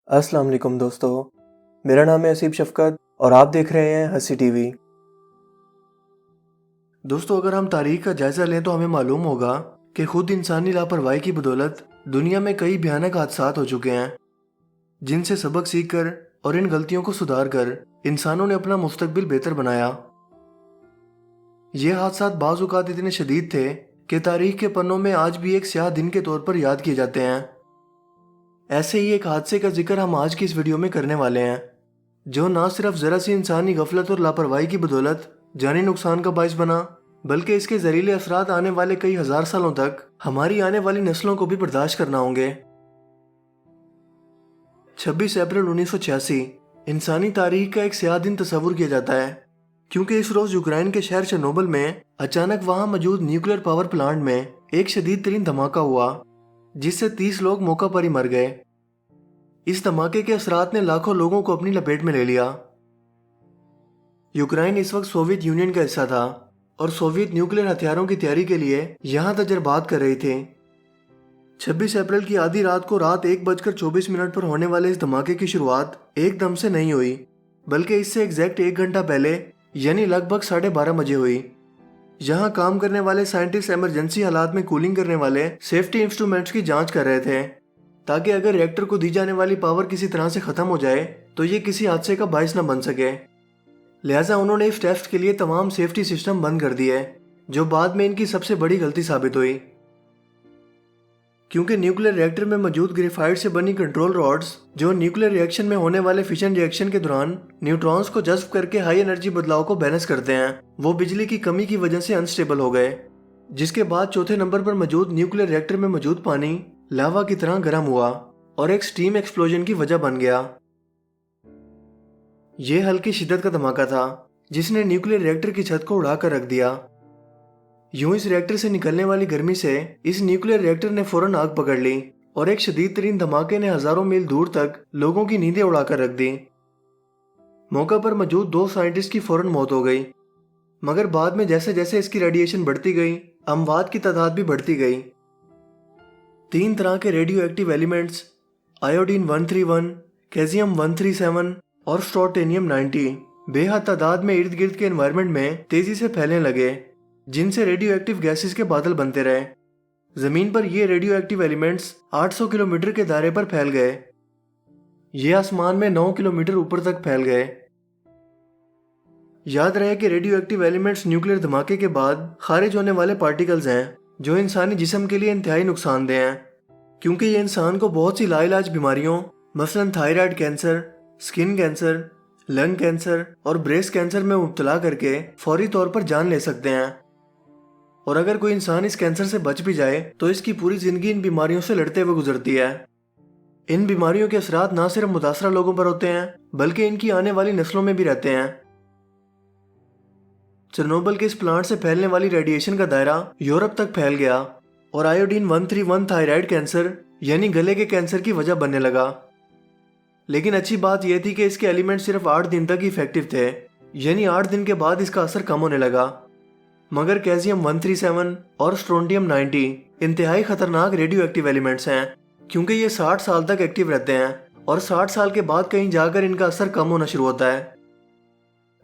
अस्सलाम वालेकुम दोस्तों, मेरा नाम है असीब शफ़क़त और आप देख रहे हैं हंसी टीवी। दोस्तों, अगर हम तारीख का जायज़ा लें तो हमें मालूम होगा कि खुद इंसानी लापरवाही की बदौलत दुनिया में कई भयानक हादसात हो चुके हैं, जिनसे सबक सीखकर और इन गलतियों को सुधार कर इंसानों ने अपना मुस्तकबिल बेहतर बनाया। ये हादसात बाज़ औक़ात इतने शदीद थे कि तारीख के पन्नों में आज भी एक स्याह दिन के तौर पर याद किए जाते हैं। ऐसे ही एक हादसे का जिक्र हम आज की इस वीडियो में करने वाले हैं, जो ना सिर्फ ज़रा सी इंसानी गफलत और लापरवाही की बदौलत जानी नुकसान का बायस बना, बल्कि इसके जहरीले असरात आने वाले कई हजार सालों तक हमारी आने वाली नस्लों को भी बर्दाश्त करना होंगे। 26 अप्रैल 1986 इंसानी तारीख का एक स्याह दिन तस्वुर किया जाता है, क्योंकि इस रोज यूक्रेन के शहर चेर्नोबिल में अचानक वहां मौजूद न्यूक्लियर पावर प्लांट में एक शदीद तरीन धमाका हुआ, जिससे 30 लोग मौका पर ही मर गए। इस धमाके के असरात ने लाखों लोगों को अपनी लपेट में ले लिया। यूक्रेन इस वक्त सोवियत यूनियन का हिस्सा था और सोवियत न्यूक्लियर हथियारों की तैयारी के लिए यहां तजर्बात कर रहे थे। 26 अप्रैल की आधी रात को रात 1:24 पर होने वाले इस धमाके की शुरुआत एकदम से नहीं हुई, बल्कि इससे एग्जैक्ट 1 घंटा पहले यानी लगभग 12:30 बजे हुई। यहाँ काम करने वाले साइंटिस्ट इमरजेंसी हालात में कूलिंग करने वाले सेफ्टी इंस्ट्रूमेंट्स की जांच कर रहे थे, ताकि अगर रिएक्टर को दी जाने वाली पावर किसी तरह से खत्म हो जाए तो ये किसी हादसे का बायस न बन सके। लिहाजा उन्होंने इस टेस्ट के लिए तमाम सेफ्टी सिस्टम बंद कर दिए, जो बाद में इनकी सबसे बड़ी गलती साबित हुई, क्योंकि न्यूक्लियर रिएक्टर में मौजूद ग्रेफाइट से बनी कंट्रोल रॉड्स, जो न्यूक्लियर रिएक्शन में होने वाले फिशन रिएक्शन के दौरान न्यूट्रॉन्स को जज्ब करके हाई एनर्जी बदलाव को बैलेंस करते हैं, वो बिजली की कमी की वजह से अनस्टेबल हो गए, जिसके बाद चौथे नंबर पर मौजूद न्यूक्लियर रिएक्टर में मौजूद पानी लावा की तरह गर्म हुआ और एक स्टीम एक्सप्लोजन की वजह बन गया। यह हल्की शिद्दत का धमाका था, जिसने न्यूक्लियर रिएक्टर की छत को उड़ाकर रख दिया। यूं इस रिएक्टर से निकलने वाली गर्मी से इस न्यूक्लियर रिएक्टर ने फौरन आग पकड़ ली और एक शदीद तरीन धमाके ने हजारों मील दूर तक लोगों की नींदें उड़ाकर रख दी। मौका पर मौजूद 2 साइंटिस्ट की फौरन मौत हो गई, मगर बाद में जैसे जैसे इसकी रेडिएशन बढ़ती गई, अमवात की तादाद भी बढ़ती गई। 3 तरह के radio active elements iodine 131, calcium 137 और स्ट्रोंटियम 90 बेहद तादाद में इर्द गिर्द के एनवायरनमेंट में तेजी से फैलने लगे, जिनसे रेडियो एक्टिव गैसेस के बादल बनते रहे। जमीन पर ये रेडियो एक्टिव एलिमेंट्स 800 किलोमीटर के दायरे पर फैल गए। ये आसमान में 9 किलोमीटर ऊपर तक फैल गए। याद रहे कि रेडियो एक्टिव एलिमेंट्स न्यूक्लियर धमाके के बाद खारिज होने वाले पार्टिकल्स हैं, जो इंसानी जिस्म के लिए इंतहाई नुकसानदेह हैं, क्योंकि ये इंसान को बहुत सी लाइलाज बीमारियों मसलन thyroid cancer, skin cancer, lung cancer और ब्रेस्ट कैंसर में मुब्तला करके फौरी तौर पर जान ले सकते हैं। और अगर कोई इंसान इस कैंसर से बच भी जाए तो इसकी पूरी जिंदगी इन बीमारियों से लड़ते हुए गुजरती है। इन बीमारियों के असरात न सिर्फ मुतासरा लोगों पर होते हैं, बल्कि इनकी आने वाली नस्लों में भी रहते हैं। चेर्नोबिल के इस प्लांट से फैलने वाली रेडिएशन का दायरा यूरोप तक फैल गया और आयोडीन 131 थायराइड कैंसर यानी गले के कैंसर की वजह बनने लगा। लेकिन अच्छी बात यह थी कि इसके एलिमेंट सिर्फ 8 दिन तक ही इफेक्टिव थे, यानी 8 दिन के बाद इसका असर कम होने लगा। मगर कैल्शियम 137 और स्ट्रोंटियम 90 इंतहाई खतरनाक रेडियो एक्टिव एलिमेंट्स हैं, क्योंकि ये 60 साल तक एक्टिव रहते हैं और 60 साल के बाद कहीं जाकर इनका असर कम होना शुरू होता है।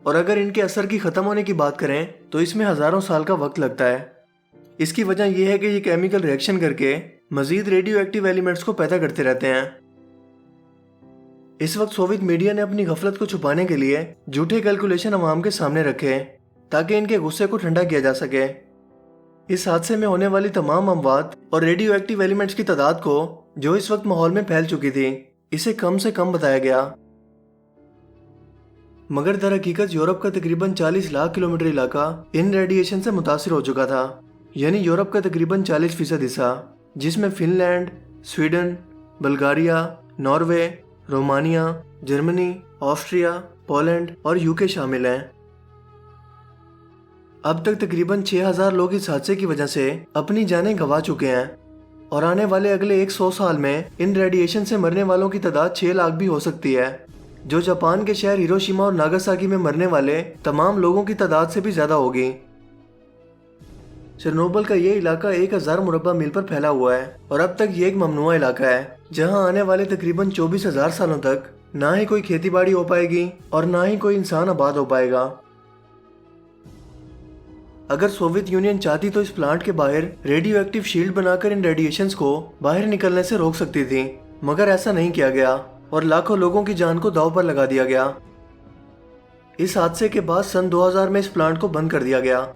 और अगर इनके असर की खत्म होने की बात करें तो इसमें हजारों साल का वक्त लगता है। इसकी वजह यह है कि ये केमिकल रिएक्शन करके मजीद रेडियो एक्टिव एलिमेंट्स को पैदा करते रहते हैं। इस वक्त सोवियत मीडिया ने अपनी गफलत को छुपाने के लिए झूठे कैलकुलेशन अवाम के सामने रखे, ताकि इनके गुस्से को ठंडा किया जा सके। इस हादसे में होने वाली तमाम अमवात और रेडियो एक्टिव एलिमेंट्स की तादाद को, जो इस वक्त माहौल में फैल चुकी थी, इसे कम से कम बताया गया। मगर दर हकीकत यूरोप का तकरीबन 40 लाख किलोमीटर इलाका इन रेडिएशन से मुतासिर हो चुका था, यानी यूरोप का तकरीबन 40% हिस्सा, जिसमें Finland, Sweden, Bulgaria, Norway, Romania, Germany, Austria, Poland और यूके शामिल हैं। अब तक तकरीबन 6000 लोग इस हादसे की वजह से अपनी जानें गंवा चुके हैं और आने वाले अगले 100 साल में इन रेडिएशन से मरने वालों की तादाद 6 लाख भी हो सकती है, जो जापान के शहर हिरोशिमा और नागासाकी में मरने वाले तमाम लोगों की तादाद से भी ज्यादा होगी। चेरनोबिल का ये इलाका 1000 मुरब्बा मील पर फैला हुआ है और अब तक ये एक ममनुआ इलाका है जहां आने वाले तकरीबन 24,000 सालों तक ना ही कोई खेती बाड़ी हो पाएगी और ना ही कोई इंसान आबाद हो पाएगा। अगर सोवियत यूनियन चाहती तो इस प्लांट के बाहर रेडियो एक्टिव शील्ड बनाकर इन रेडिएशंस को बाहर निकलने से रोक सकती थी, मगर ऐसा नहीं किया गया और लाखों लोगों की जान को दांव पर लगा दिया गया। इस हादसे के बाद सन 2000 में इस प्लांट को बंद कर दिया गया।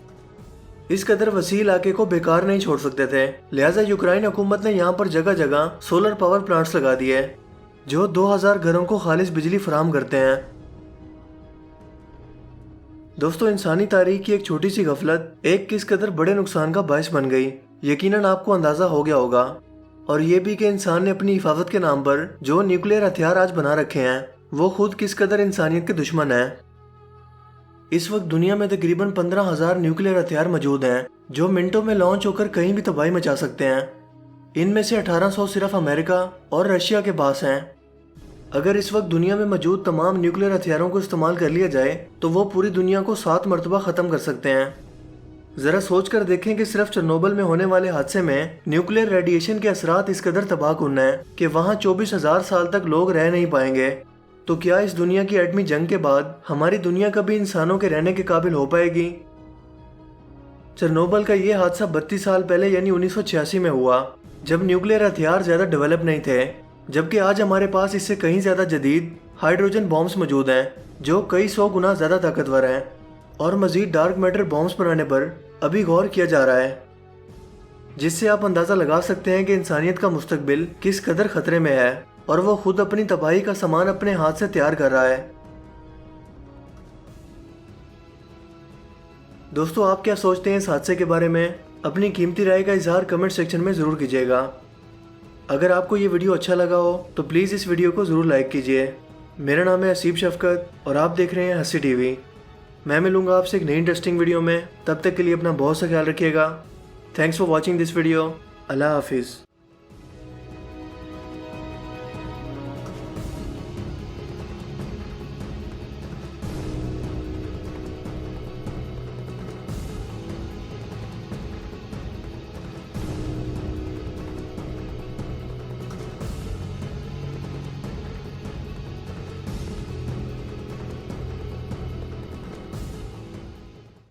इस कदर वसी इलाके को बेकार नहीं छोड़ सकते थे, लिहाजा यूक्रेन हुकूमत ने यहाँ पर जगह जगह सोलर पावर प्लांट्स लगा दिए जो 2000 घरों को खालिश बिजली फराहम करते हैं। दोस्तों, इंसानी तारीख की एक छोटी सी गफलत एक किस कदर बड़े नुकसान का बायस बन गई, यकीनन आपको अंदाजा हो गया होगा। और ये भी कि इंसान ने अपनी हिफाजत के नाम पर जो न्यूक्लियर हथियार आज बना रखे हैं वो खुद किस कदर इंसानियत के दुश्मन है। इस वक्त दुनिया में तकरीबन 15,000 न्यूक्लियर हथियार मौजूद हैं जो मिनटों में लॉन्च होकर कहीं भी तबाही मचा सकते हैं। इनमें से 1800 सिर्फ अमेरिका और रशिया के पास हैं। अगर इस वक्त दुनिया में मौजूद तमाम न्यूक्लियर हथियारों को इस्तेमाल कर लिया जाए तो वो पूरी दुनिया को 7 मरतबा ख़त्म कर सकते हैं। ज़रा सोच कर देखें कि सिर्फ चेरनोबिल में होने वाले हादसे में न्यूक्लियर रेडिएशन के असरात इस कदर तबाहकुन हैं कि वहाँ 24,000 साल तक लोग रह नहीं पाएंगे। तो क्या इस दुनिया की एटमी जंग के बाद हमारी दुनिया कभी इंसानों के रहने के काबिल हो पाएगी? चेरनोबिल का ये हादसा 32 साल पहले यानी 1986 में हुआ, जब न्यूक्लियर हथियार ज़्यादा डेवलप नहीं थे, जबकि आज हमारे पास इससे कहीं ज़्यादा जदीद हाइड्रोजन बॉम्ब्स मौजूद हैं जो कई 100 गुना ज़्यादा ताकतवर हैं और मज़ीद डार्क मैटर बॉम्ब्स बनाने पर अभी गौर किया जा रहा है, जिससे आप अंदाज़ा लगा सकते हैं कि इंसानियत का मुस्तकबिल किस कदर ख़तरे में है और वो खुद अपनी तबाही का सामान अपने हाथ से तैयार कर रहा है। दोस्तों, आप क्या सोचते हैं इस हादसे के बारे में? अपनी कीमती राय का इजहार कमेंट सेक्शन में ज़रूर कीजिएगा। अगर आपको ये वीडियो अच्छा लगा हो तो प्लीज़ इस वीडियो को ज़रूर लाइक कीजिए। मेरा नाम है हसीब शफकत और आप देख रहे हैं हसी टीवी। मैं मिलूंगा आपसे एक नई इंटरेस्टिंग वीडियो में। तब तक के लिए अपना बहुत सा ख्याल रखिएगा। Thanks for watching this video. अल्लाह हाफिज़।